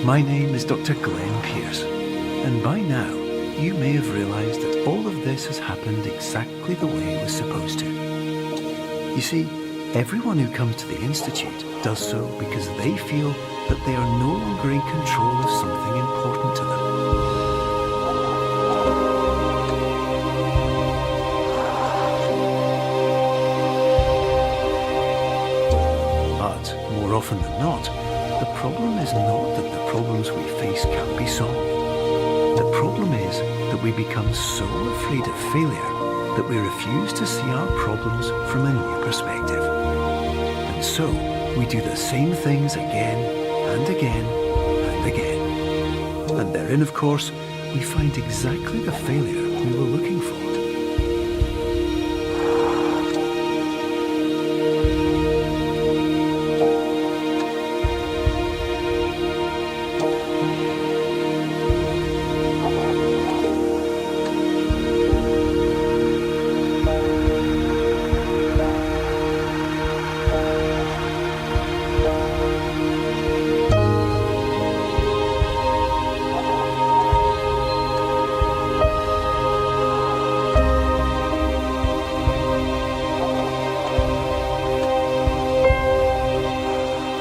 My name is Dr. Glenn Pierce, and by now you may have realised that all of this has happened exactly the way it was supposed to. You see, everyone who comes to the Institute does so because they feel that they are no longer in control of something important to them. But more often than not, the problem is not that the problems we face can't be solved. The problem is that we become so afraid of failure that we refuse to see our problems from a new perspective. And so, we do the same things again and again and again. And therein, of course, we find exactly the failure we were looking for.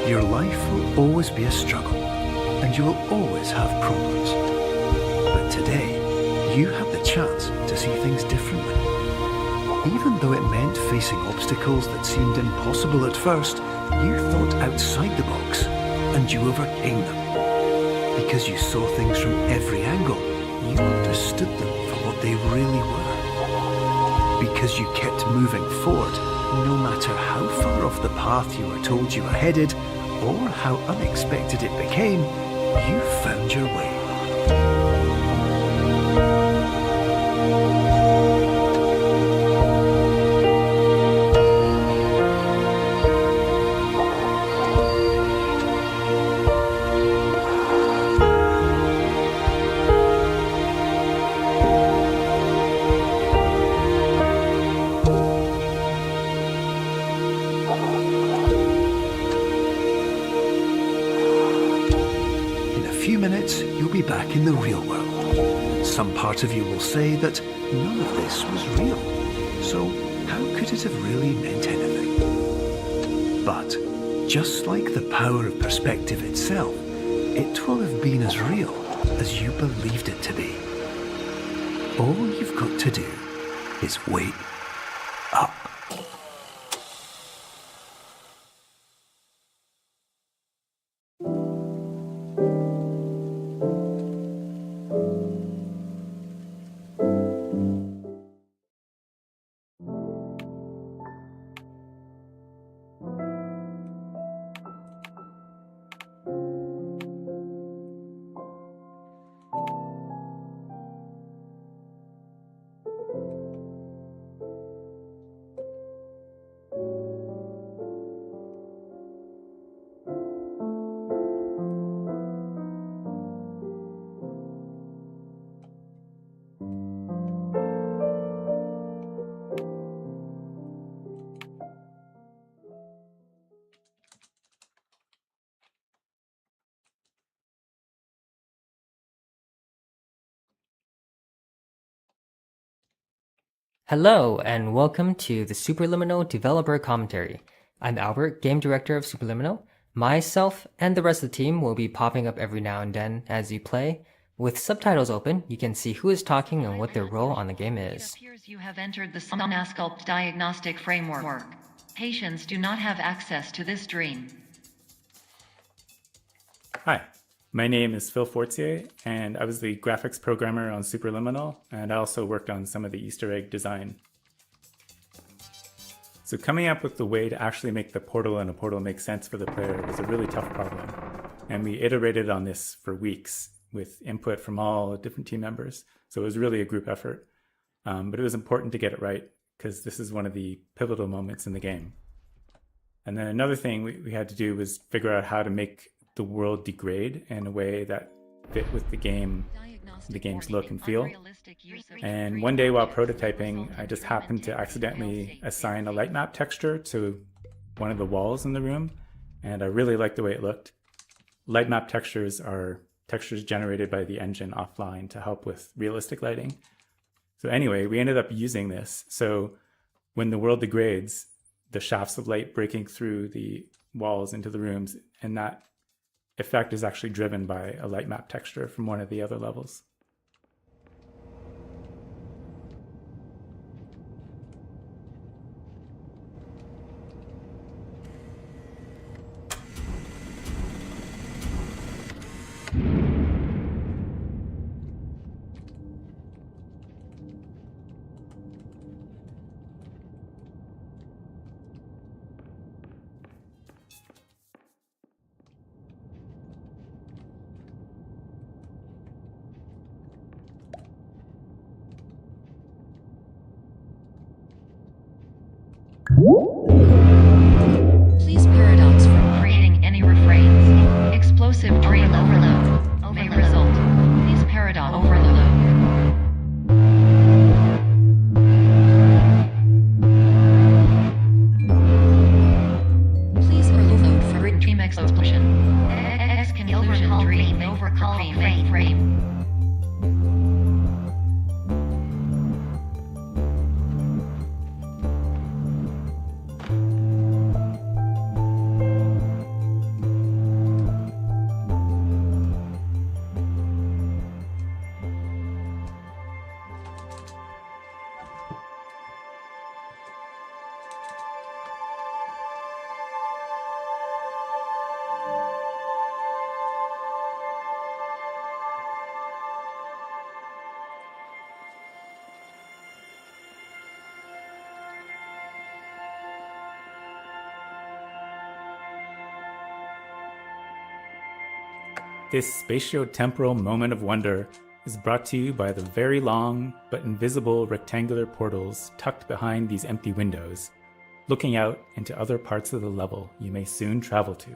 Your life will always be a struggle, and you will always have problems. But today, you have the chance to see things differently. Even though it meant facing obstacles that seemed impossible at first, you thought outside the box, and you overcame them. Because you saw things from every angle, you understood them for what they really were. Because you kept moving forward, no matter how far off the path you were told you were headed, or how unexpected it became, you found your way. In a few minutes, you'll be back in the real world. Some part of you will say that none of this was real, so how could it have really meant anything? But just like the power of perspective itself, it will have been as real as you believed it to be. All you've got to do is wait up. Hello, and welcome to the Superliminal Developer Commentary. I'm Albert, Game Director of Superliminal. Myself and the rest of the team will be popping up every now and then as you play. With subtitles open, you can see who is talking and what their role on the game is. It appears you have entered the Sonasculpt diagnostic framework. Patients do not have access to this dream. Hi, my name is Phil Fortier, and I was the graphics programmer on Superliminal, and I also worked on some of the Easter egg design. So coming up with the way to actually make the portal and a portal make sense for the player was a really tough problem. And we iterated on this for weeks with input from all different team members. So it was really a group effort. But it was important to get it right because this is one of the pivotal moments in the game. And then another thing we had to do was figure out how to make the world degrade in a way that fit with the game's look and feel. And one day while prototyping, I just happened to accidentally assign a light map texture to one of the walls in the room, and I really liked the way it looked. light map textures are textures generated by the engine offline to help with realistic lighting. So anyway, we ended up using this. So when the world degrades, the shafts of light breaking through the walls into the rooms, and that effect is actually driven by a light map texture from one of the other levels. Please paradox from creating any refrains. Explosive dream overload may result. Please paradox overload. Please overload for dream explosion. Conclusion dream overcall frame. This spatio-temporal moment of wonder is brought to you by the very long but invisible rectangular portals tucked behind these empty windows, looking out into other parts of the level you may soon travel to.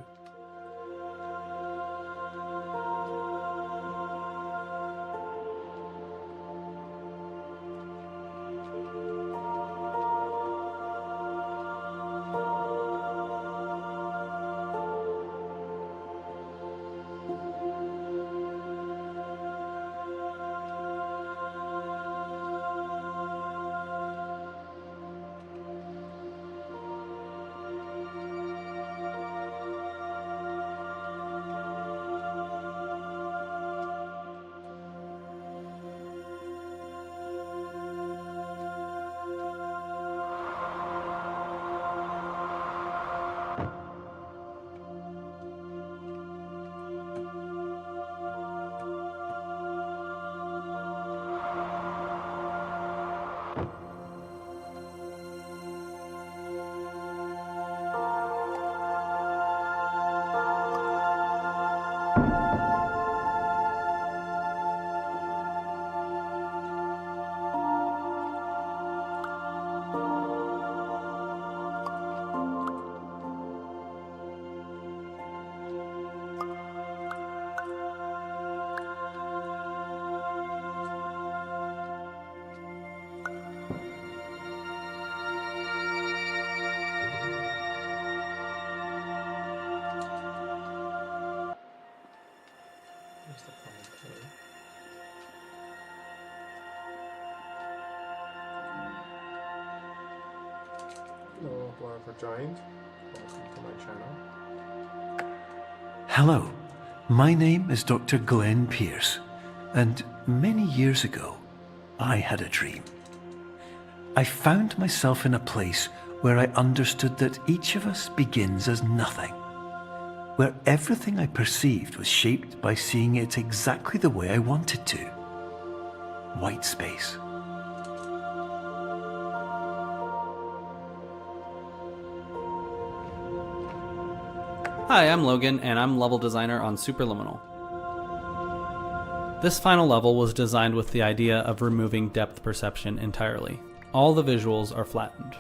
Hello, whoever joined. Welcome to my channel. Hello, my name is Dr. Glenn Pierce, and many years ago, I had a dream. I found myself in a place where I understood that each of us begins as nothing, where everything I perceived was shaped by seeing it exactly the way I wanted to. White space. Hi, I'm Logan, and I'm level designer on Superliminal. This final level was designed with the idea of removing depth perception entirely. All the visuals are flattened.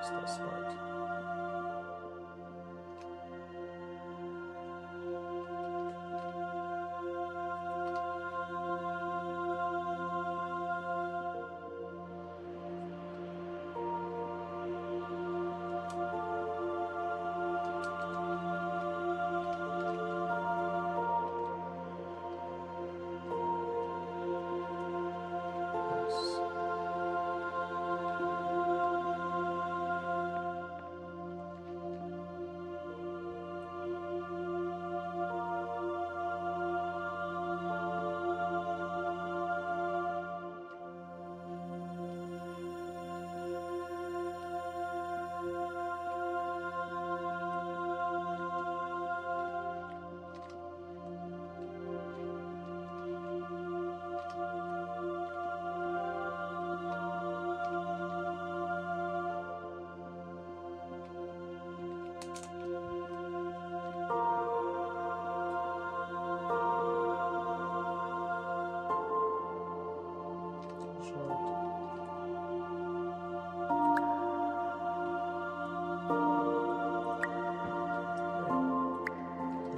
Still smart.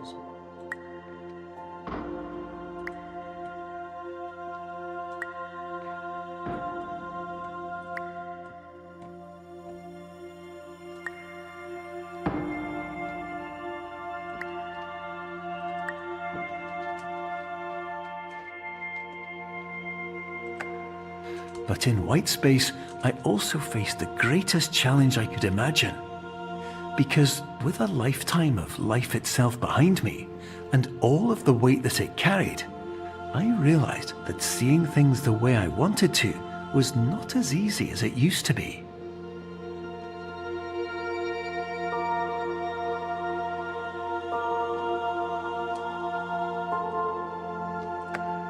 Nice. But in white space, I also faced the greatest challenge I could imagine. Because with a lifetime of life itself behind me, and all of the weight that it carried, I realized that seeing things the way I wanted to was not as easy as it used to be.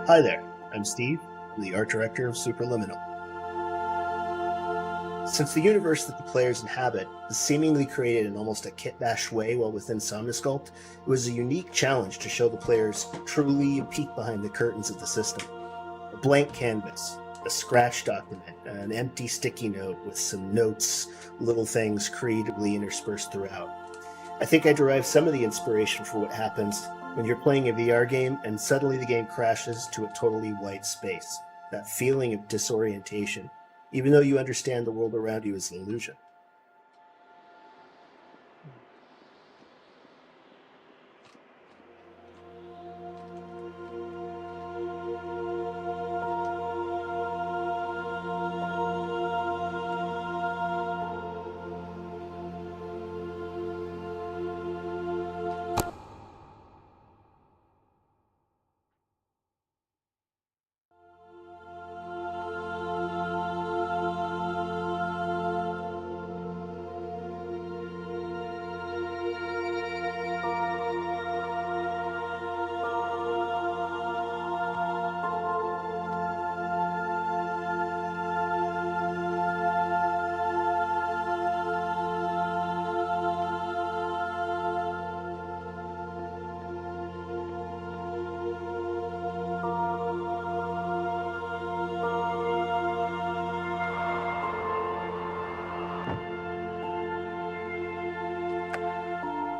Hi there, I'm Steve, I'm the art director of Superliminal. Since the universe that the players inhabit is seemingly created in almost a kitbash way while within Somnosculpt, it was a unique challenge to show the players truly a peek behind the curtains of the system. A blank canvas, a scratch document, an empty sticky note with some notes, little things creatively interspersed throughout. I think I derived some of the inspiration for what happens when you're playing a VR game and suddenly the game crashes to a totally white space. That feeling of disorientation, even though you understand the world around you is an illusion.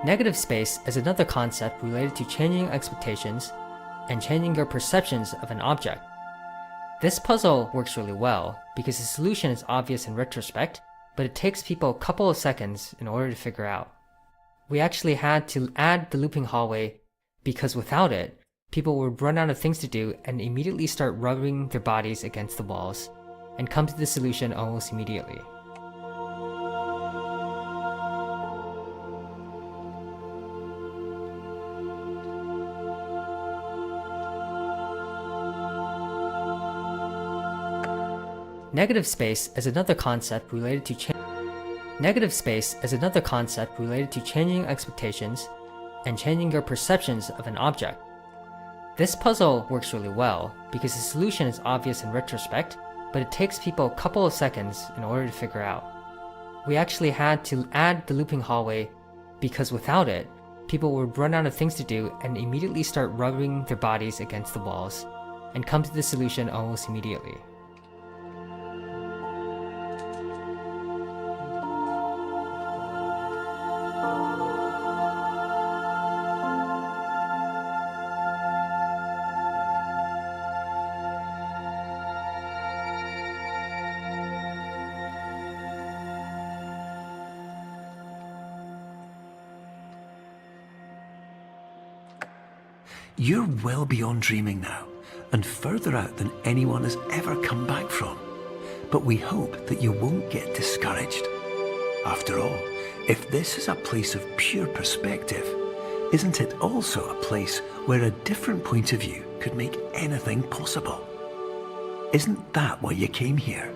Negative space is another concept related to changing expectations and changing your perceptions of an object. This puzzle works really well because the solution is obvious in retrospect, but it takes people a couple of seconds in order to figure out. We actually had to add the looping hallway because without it, people would run out of things to do and immediately start rubbing their bodies against the walls and come to the solution almost immediately. Negative space is another concept related to changing expectations and changing your perceptions of an object. This puzzle works really well because the solution is obvious in retrospect, but it takes people a couple of seconds in order to figure out. We actually had to add the looping hallway because without it, people would run out of things to do and immediately start rubbing their bodies against the walls and come to the solution almost immediately. You're well beyond dreaming now, and further out than anyone has ever come back from. But we hope that you won't get discouraged. After all, if this is a place of pure perspective, isn't it also a place where a different point of view could make anything possible? Isn't that why you came here?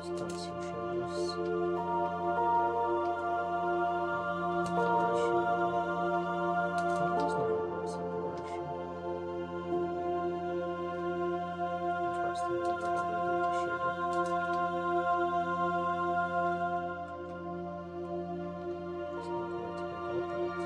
Distancia your shoulders. Separation. There's no real separation. Interesting, I wonder how they did the shading. There's no way to make out that.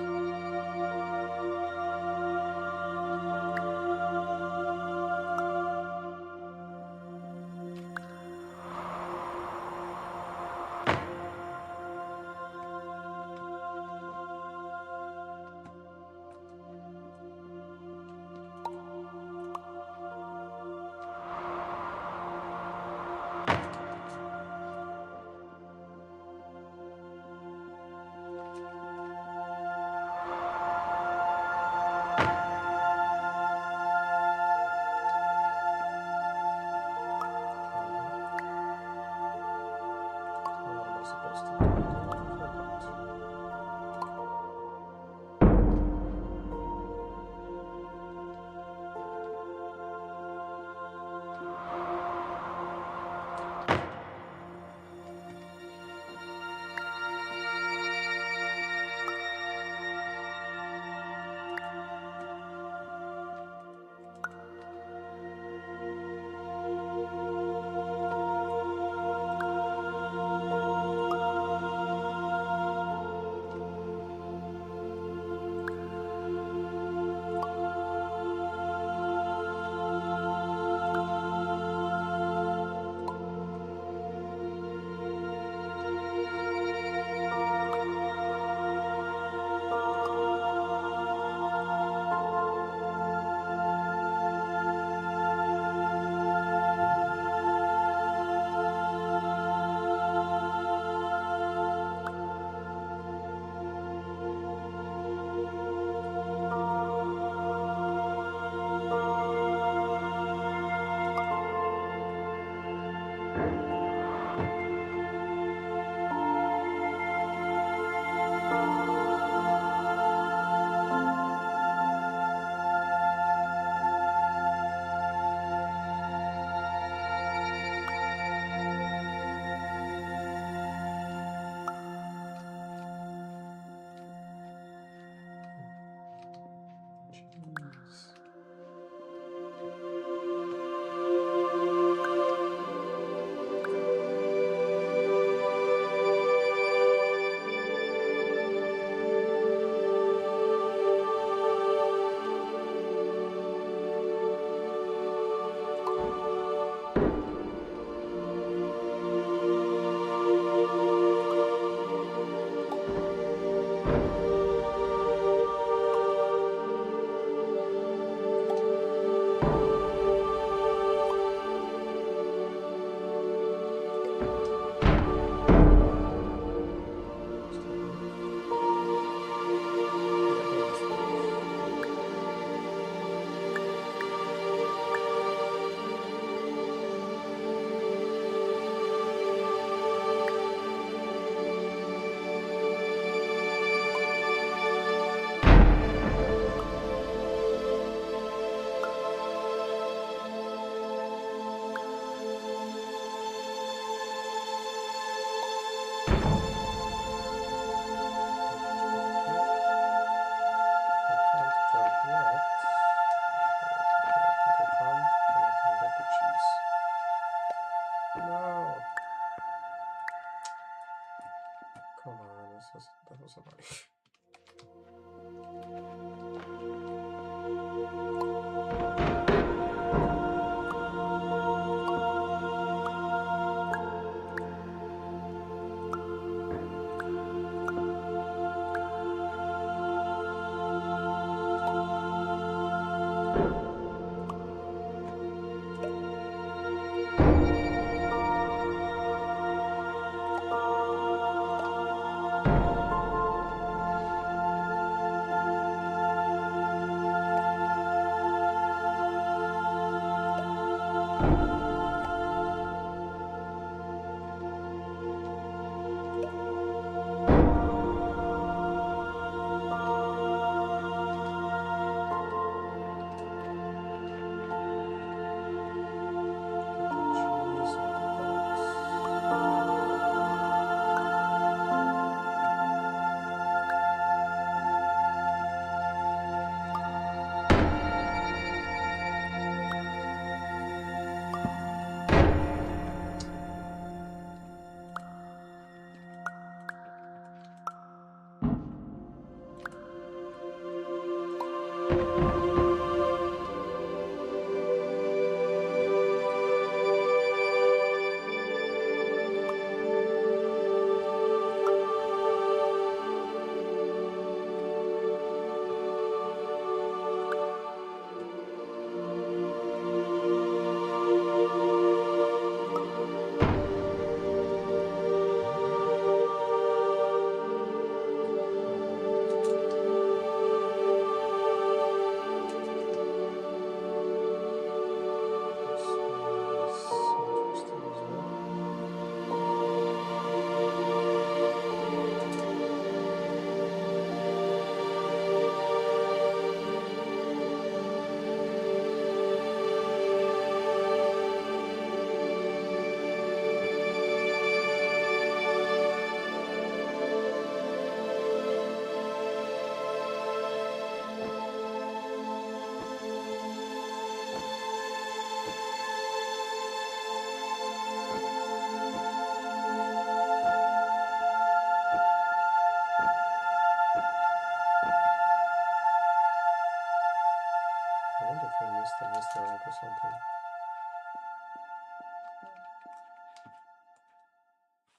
I wonder if I missed an Easter egg or something.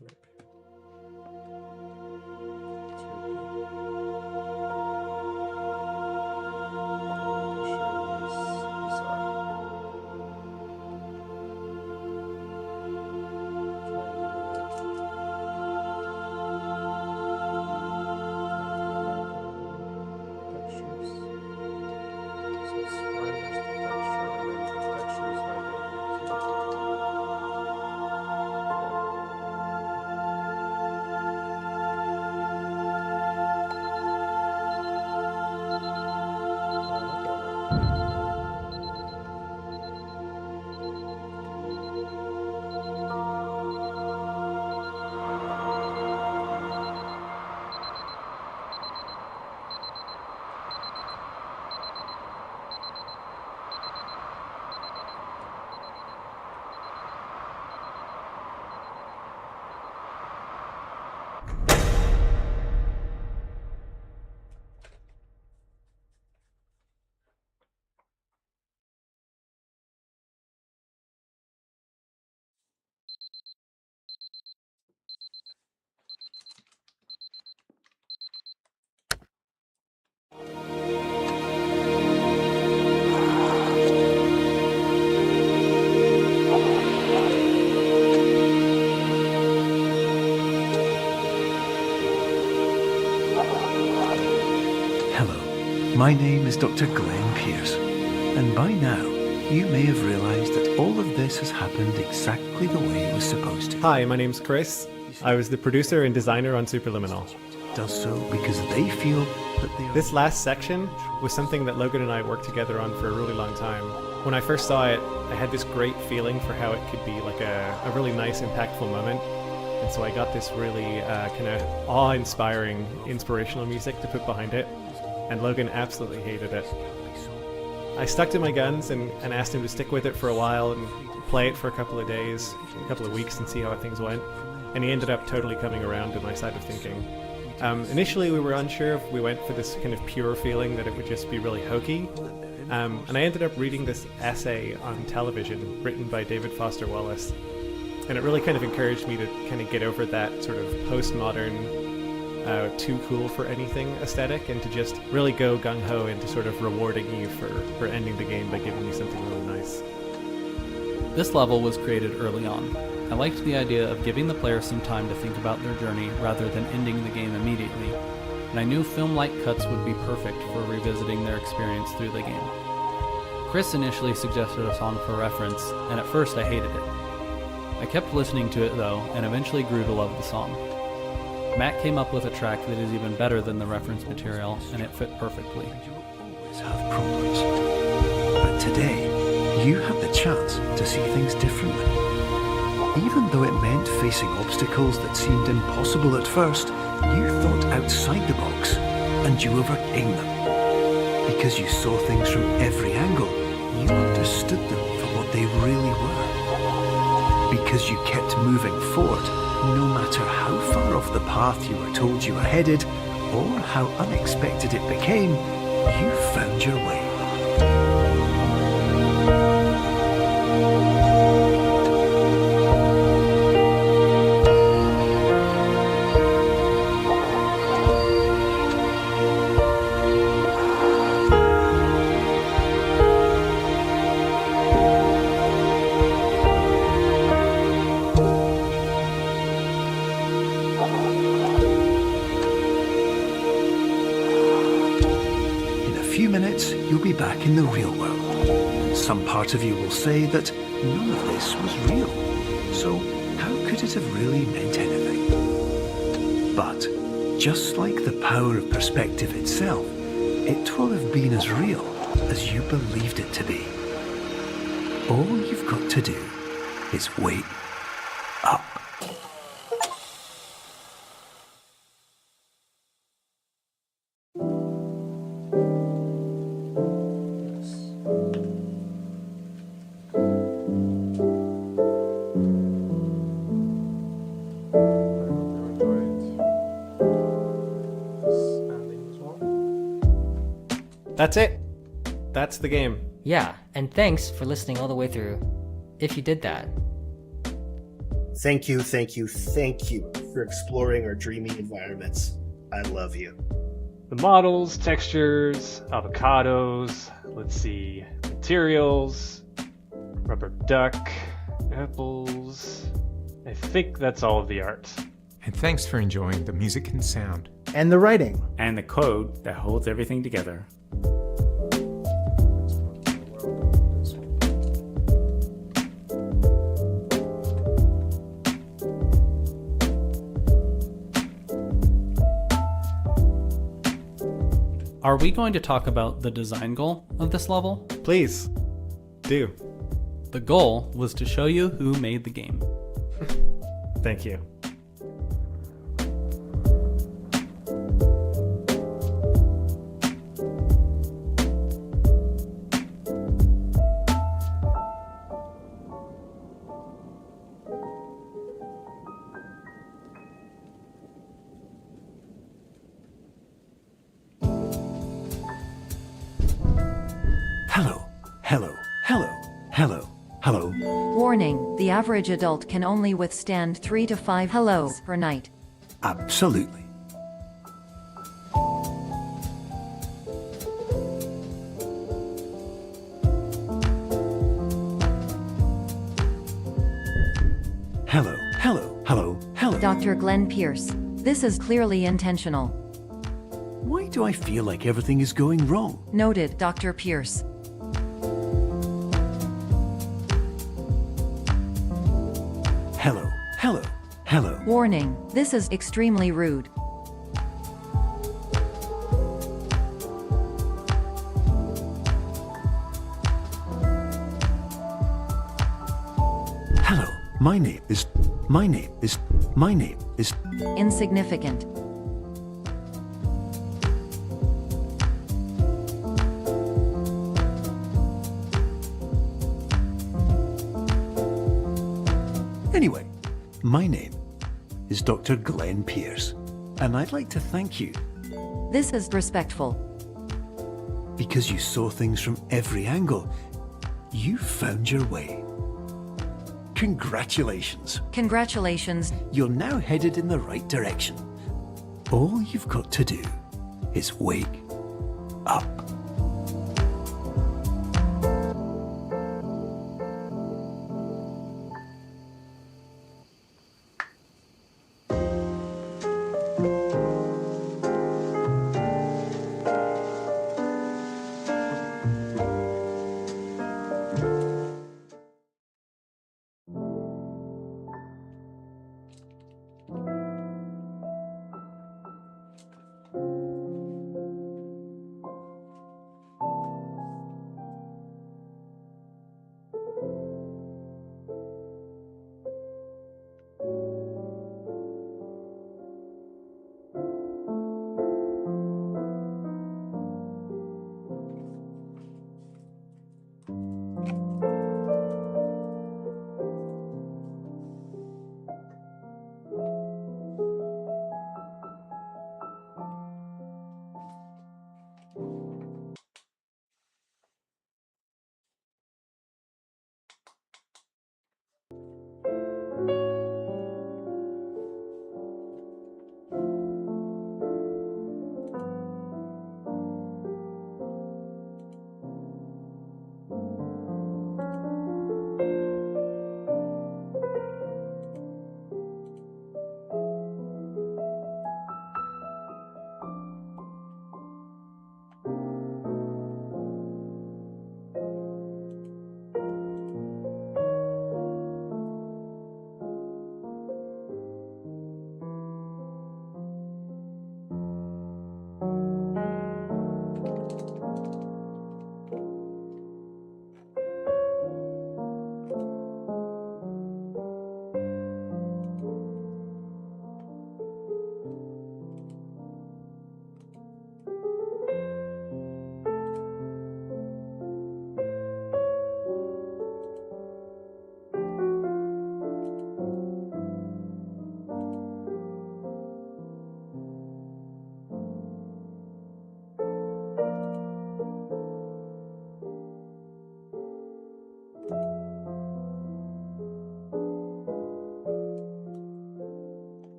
Maybe. My name is Dr. Glenn Pierce, and by now you may have realized that all of this has happened exactly the way it was supposed to. Hi, my name's Chris. I was the producer and designer on Superliminal. Does so because they feel that they are... This last section was something that Logan and I worked together on for a really long time. When I first saw it, I had this great feeling for how it could be like a really nice, impactful moment. And so I got this really kind of awe-inspiring, inspirational music to put behind it. And Logan absolutely hated it. I stuck to my guns and asked him to stick with it for a while and play it for a couple of days, a couple of weeks, and see how things went. And he ended up totally coming around to my side of thinking. Initially we were unsure if we went for this kind of pure feeling that it would just be really hokey. And I ended up reading this essay on television written by David Foster Wallace. And it really kind of encouraged me to kind of get over that sort of postmodern too cool for anything aesthetic, and to just really go gung-ho into sort of rewarding you for ending the game by giving you something really nice. This level was created early on. I liked the idea of giving the player some time to think about their journey rather than ending the game immediately, and I knew film-like cuts would be perfect for revisiting their experience through the game. Chris initially suggested a song for reference, and at first I hated it. I kept listening to it though, and eventually grew to love the song. Matt came up with a track that is even better than the reference material, and it fit perfectly. And you will always have problems. But today, you have the chance to see things differently. Even though it meant facing obstacles that seemed impossible at first, you thought outside the box, and you overcame them. Because you saw things from every angle, you understood them for what they really were. Because you kept moving forward, no matter how far off the path you were told you were headed, or how unexpected it became, you found your way. You'll be back in the real world. Some part of you will say that none of this was real. So how could it have really meant anything? But just like the power of perspective itself, it will have been as real as you believed it to be. All you've got to do is wake up. That's it. That's the game. Yeah, and thanks for listening all the way through. If you did that. Thank you for exploring our dreamy environments. I love you. The models, textures, avocados, let's see, materials, rubber duck, apples. I think that's all of the art. And thanks for enjoying the music and sound. And the writing. And the code that holds everything together. Are we going to talk about the design goal of this level? Please, do. The goal was to show you who made the game. Thank you. Hello. Warning, the average adult can only withstand 3 to 5 hellos per night. Absolutely. Hello. Dr. Glenn Pierce, this is clearly intentional. Why do I feel like everything is going wrong? Noted, Dr. Pierce. Hello. Warning, this is extremely rude. Hello. My name is Insignificant. Anyway, my name is Dr. Glenn Pierce, and I'd like to thank you This is respectful. because you saw things from every angle. You found your way. Congratulations. Congratulations. You're now headed in the right direction. All you've got to do is wake up.